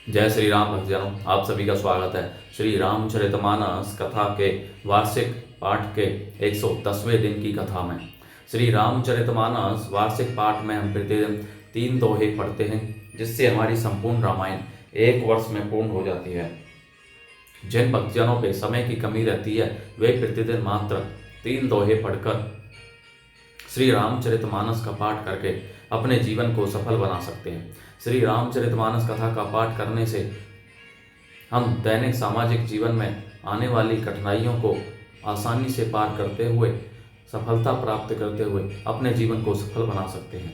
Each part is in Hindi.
जय श्री राम भक्तजनों, आप सभी का स्वागत है। श्री रामचरितमानस कथा के वार्षिक पाठ के 110वें दिन की कथा में। श्री रामचरितमानस वार्षिक पाठ में हम प्रतिदिन 3 दोहे पढ़ते हैं, जिससे हमारी संपूर्ण रामायण 1 वर्ष में पूर्ण हो जाती है। जिन भक्तजनों पे समय की कमी रहती है, वे प्रतिदिन मात्र 3 दोहे पढ़कर श्री रामचरितमानस का पाठ करके अपने जीवन को सफल बना सकते हैं। श्री रामचरितमानस कथा का पाठ करने से हम दैनिक सामाजिक जीवन में आने वाली कठिनाइयों को आसानी से पार करते हुए, सफलता प्राप्त करते हुए अपने जीवन को सफल बना सकते हैं।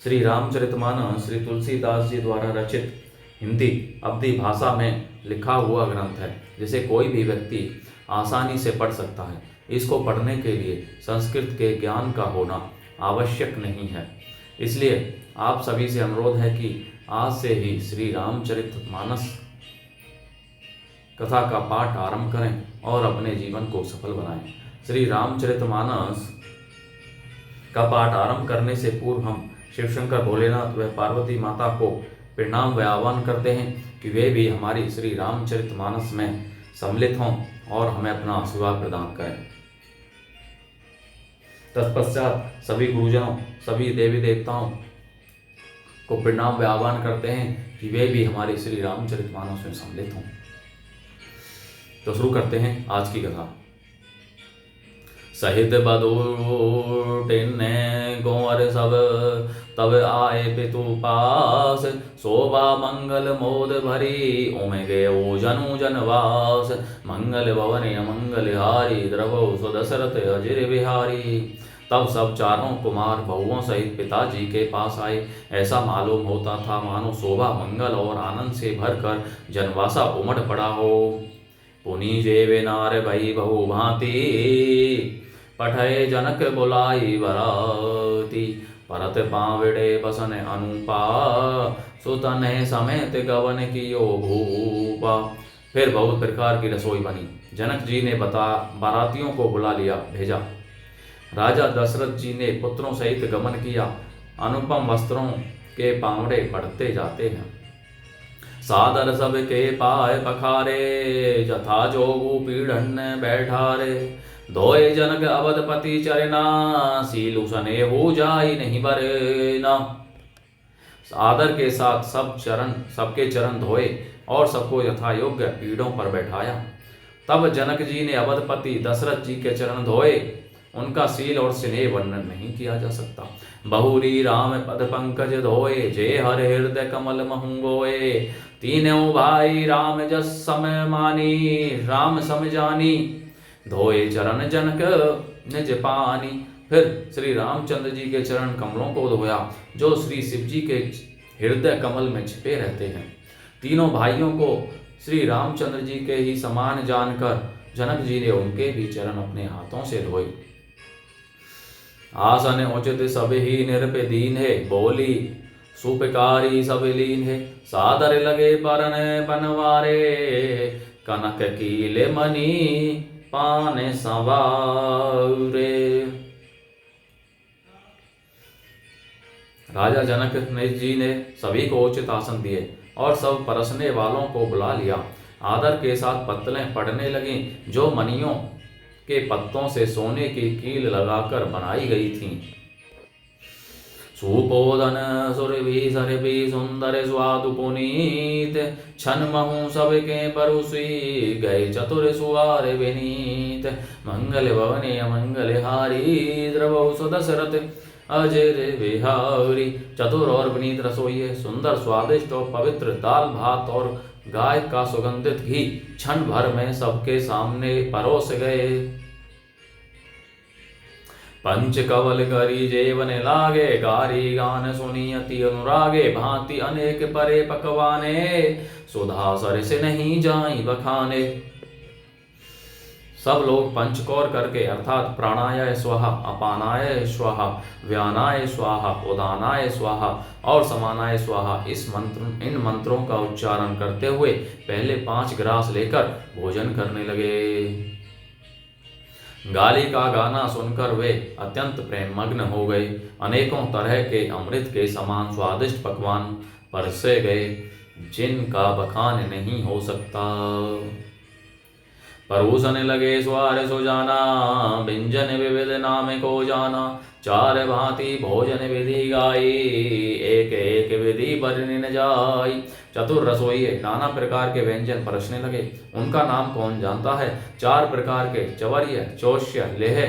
श्री रामचरितमानस श्री तुलसीदास जी द्वारा रचित हिंदी अवधी भाषा में लिखा हुआ ग्रंथ है, जिसे कोई भी व्यक्ति आसानी से पढ़ सकता है। इसको पढ़ने के लिए संस्कृत के ज्ञान का होना आवश्यक नहीं है। इसलिए आप सभी से अनुरोध है कि आज से ही श्री रामचरितमानस कथा का पाठ आरंभ करें और अपने जीवन को सफल बनाएं। श्री रामचरितमानस का पाठ आरंभ करने से पूर्व हम शिवशंकर भोलेनाथ व पार्वती माता को प्रणाम व आह्वान करते हैं कि वे भी हमारी श्री रामचरितमानस में सम्मिलित हों और हमें अपना आशीर्वाद प्रदान करें। तत्पश्चात सभी गुरुजनों, सभी देवी देवताओं को प्रणाम व आह्वान करते हैं कि वे भी हमारी श्री रामचरितमानस में सम्मिलित हों। तो शुरू करते हैं आज की कथा। सहित बधूटिन्ने गोवर सब तब आए पितु पास, शोभा मंगल मोद भरी उमे गे ओ जनु जनवास। मंगल भवने मंगल हारी द्रवो सुदशरथ अजिर बिहारी। तब सब चारों कुमार बहुओं सहित पिताजी के पास आए। ऐसा मालूम होता था मानो शोभा मंगल और आनंद से भरकर जनवासा उमड़ पड़ा हो। पुनि जेवे नार भई बहु भांति, पठय जनक बुलाई बराती। परत पावड़े बसन अनुपा, सुतन समेत गवन कियो भूपा। फिर बहुत प्रकार की रसोई बनी। जनक जी ने बारातियों को बुला लिया भेजा। राजा दशरथ जी ने पुत्रों सहित गमन किया। अनुपम वस्त्रों के पावड़े पढ़ते जाते हैं। सादर सब के पाय पखारे, जथा जोगु पीढ़न बैठारे। धोए जनक अवधपति चरना, सीलु सने हो जाई नहीं बरना। आदर के साथ सबके चरण धोए और सबको यथा योग्य पीढ़ों पर बैठाया। तब जनक जी ने अवधपति दशरथ जी के चरण धोए। उनका सील और स्नेह वर्णन नहीं किया जा सकता। बहुरी राम पद पंकज धोए, जे हर हृदय कमल महंगोए। तीनों भाई राम जस समय मानी, राम सम जानी। धोए चरण जनक निज पानी। फिर श्री रामचंद्र जी के चरण कमलों को धोया, जो श्री शिव जी के हृदय कमल में छिपे रहते हैं। तीनों भाइयों को श्री रामचंद्र जी के ही समान जानकर जनक जी ने उनके भी चरण अपने हाथों से धोए। आसन उचित सब ही निरप दीन है, बोली सुपकारी सब लीन है। सादर लगे बरन बनवारे, कनक कीले मणि पाने संवारे। राजा जनक जी ने सभी को उचित आसन दिए और सब परसने वालों को बुला लिया। आदर के साथ पत्तलें पड़ने लगीं, जो मणियों के पत्तों से सोने की कील लगाकर बनाई गई थीं। सुपोदन सुरभि भी सुंदर स्वादु पुनीत, छन महु सबके परुसी गए चतुर सुवार विनीत। मंगल भवने मंगल हारी, द्रवौ सुदशरथ अजर बिहारी। चतुर और विनीत रसोई है, सुंदर स्वादिष्ट और पवित्र दाल भात और गाय का सुगंधित घी क्षण भर में सबके सामने परोस गए। पंच कवल करी जेवन लागे, गारी गान सुनी अति अनुरागे। भांति अनेक परे पकवाने, सुधा सर से नहीं जाई बखाने। सब लोग पंचकौर करके अर्थात प्राणायाय स्वाहा, अपानाय स्वाहा, व्यानाय स्वाहा, उदानाय स्वाहा और समानाय स्वाहा इन मंत्रों का उच्चारण करते हुए पहले 5 ग्रास लेकर भोजन करने लगे। गाली का गाना सुनकर वे अत्यंत प्रेममग्न हो गए। अनेकों तरह के अमृत के समान स्वादिष्ट पकवान परसे गए। जिनका बखान नहीं हो सकता। परोसन लगे स्वार सो जाना, व्यंजन विविध नाम को जाना। चार भांति भोजन विधि गाई, एक एक विधि बरनी न जाई। चतुर रसोई नाना प्रकार के व्यंजन परसने लगे, उनका नाम कौन जानता है। चार प्रकार के चवर्य, चौष्य, लेह,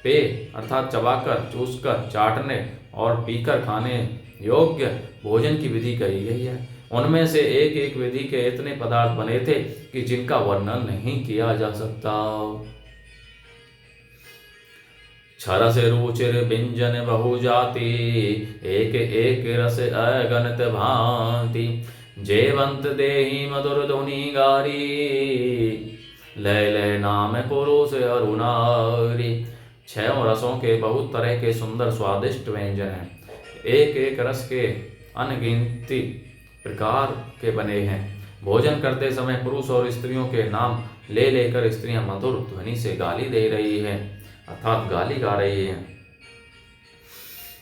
पे अर्थात चबाकर, चूसकर, चाटने और पीकर खाने योग्य भोजन की विधि कही गई है। उनमें से एक एक विधि के इतने पदार्थ बने थे कि जिनका वर्णन नहीं किया जा सकता। छरस रुचिर व्यंजन बहु जाति, एक एक रस अगणित भांति। जेवंत देहि मधुर धुनि गारी, लय लय नाम पुरुष अरुणारी। छह रसों के बहुत तरह के सुंदर स्वादिष्ट व्यंजन हैं, एक एक रस के अनगिनती प्रकार के बने हैं। भोजन करते समय पुरुष और स्त्रियों के नाम ले लेकर स्त्रियां मधुर ध्वनि से गाली दे रही हैं, अर्थात गाली गा रही हैं।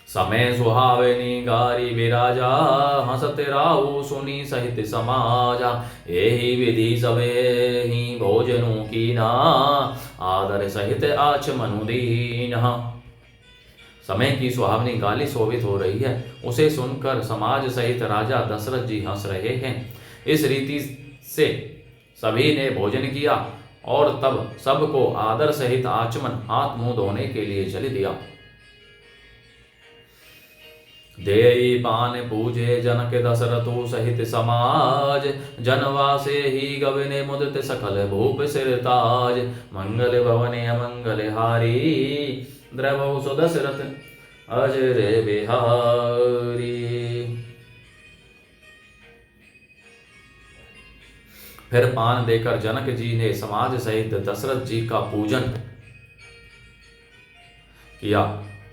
समय सुहावनी गारी विराजा, हंसत राहु सुनी सहित समाजा। यही विधि सबे ही भोजनों की ना, आदर सहित आचमनु दीना। समय की सुहावनी गाली शोभित हो रही है, उसे सुनकर समाज सहित राजा दशरथ जी हंस रहे हैं। इस रीति से सभी ने भोजन किया और तब सबको आदर सहित आचमन हाथ मुंह धोने के लिए चल दिया। देई पान पूजे जनक दशरथो सहित समाज, जनवासे ही गवने मुदित सकल भूप सिरताज। मंगल भवने अमंगल हारी, द्रवौ सुदशरथ अजर बिहारी। फिर पान देकर जनक जी ने समाज सहित दशरथ जी का पूजन किया।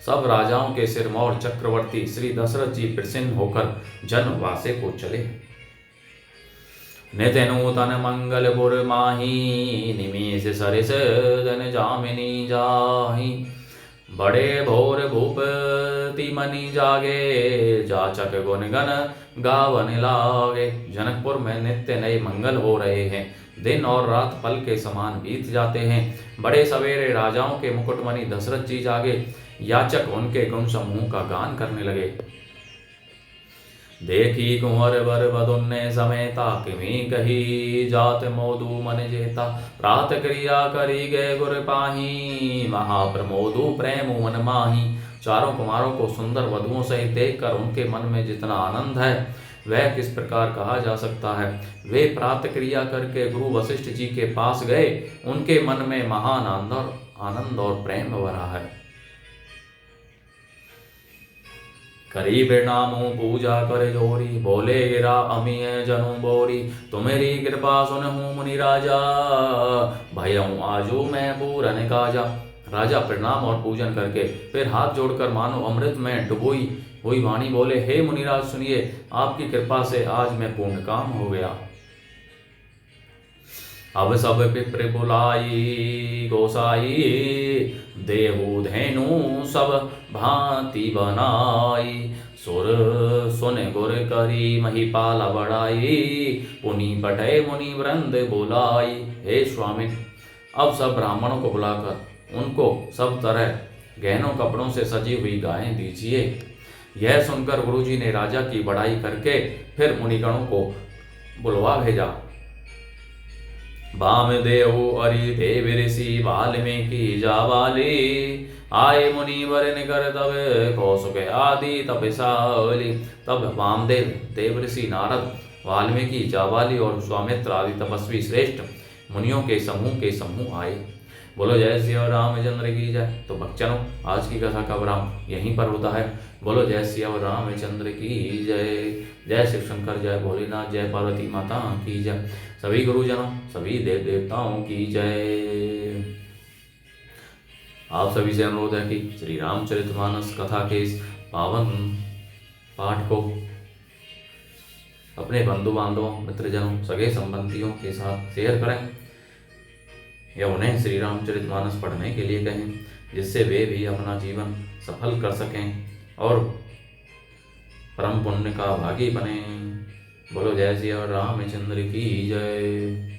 सब राजाओं के सिरमौर चक्रवर्ती श्री दशरथ जी प्रसन्न होकर जनवासे को चले। नित नूतन मंगलपुर माही, निमेष सरिस धन जामिनी जाही। बड़े भोर भूपति मनि जागे, जाचक गुण गण गावन लागे। जनकपुर में नित्य नए मंगल हो रहे हैं, दिन और रात पल के समान बीत जाते हैं। बड़े सवेरे राजाओं के मुकुटमणि दशरथ जी जागे, याचक उनके गुण समूह का गान करने लगे। देखी कुंवर वर बदुन्ने समेता, किमी कही जात मोदू मन जेता। प्रात क्रिया करी गए गुर पाही, महाप्रमोदु प्रेम मन माही। चारों कुमारों को सुंदर वधुओं सहित देखकर उनके मन में जितना आनंद है वह किस प्रकार कहा जा सकता है। वे प्रात क्रिया करके गुरु वशिष्ठ जी के पास गए, उनके मन में महान आनंद और प्रेम भरा है। करी प्रणामो पूजा कर जोरी, बोले गिरा अमीय जनु बोरी। तुम्हारी कृपा सुनहूं मुनि राजा, भयऊं आजू मैं पूरन काजा। राजा प्रणाम और पूजन करके फिर हाथ जोड़कर मानो अमृत में डुबोई हुई वाणी बोले, हे मुनिराज सुनिए, आपकी कृपा से आज मैं पूर्ण काम हो गया। अब सब विप्र बुलाई गोसाई, देहु धेनु सब भांति बनाई। सुर सुन गुर करी महिपाला बढ़ाई, पुनि पठे मुनि वृंद बुलाई। हे स्वामी, अब सब ब्राह्मणों को बुलाकर उनको सब तरह गहनों कपड़ों से सजी हुई गायें दीजिए। यह सुनकर गुरुजी ने राजा की बड़ाई करके फिर मुनिगणों को बुलवा भेजा। वामदेव अरि देव ऋषि वाल्मीकि जाबाली, आए मुनिवर निकर तब कौसुक आदि तपसाली। तब वामदेव, देव ऋषि नारद, वाल्मीकि, जाबाली और विश्वामित्र आदि तपस्वी श्रेष्ठ मुनियों के समूह आए। बोलो जय श्री रामचंद्र की जय। तो भक्तजनों, आज की कथा का विराम यहीं पर होता है। बोलो जय श्री रामचंद्र की जय। जय शिव शंकर, जय भोलेनाथ, जय पार्वती माता की जय। सभी गुरुजनों, सभी देव देवताओं की जय। आप सभी से अनुरोध है कि श्री रामचरितमानस कथा के इस पावन पाठ को अपने बंधु बांधवों, मित्रजनों, सगे संबंधियों के साथ शेयर करें या उन्हें श्री रामचरितमानस पढ़ने के लिए कहें, जिससे वे भी अपना जीवन सफल कर सकें और परम पुण्य का भागी बने। बोलो जय श्री रामचंद्र की जय।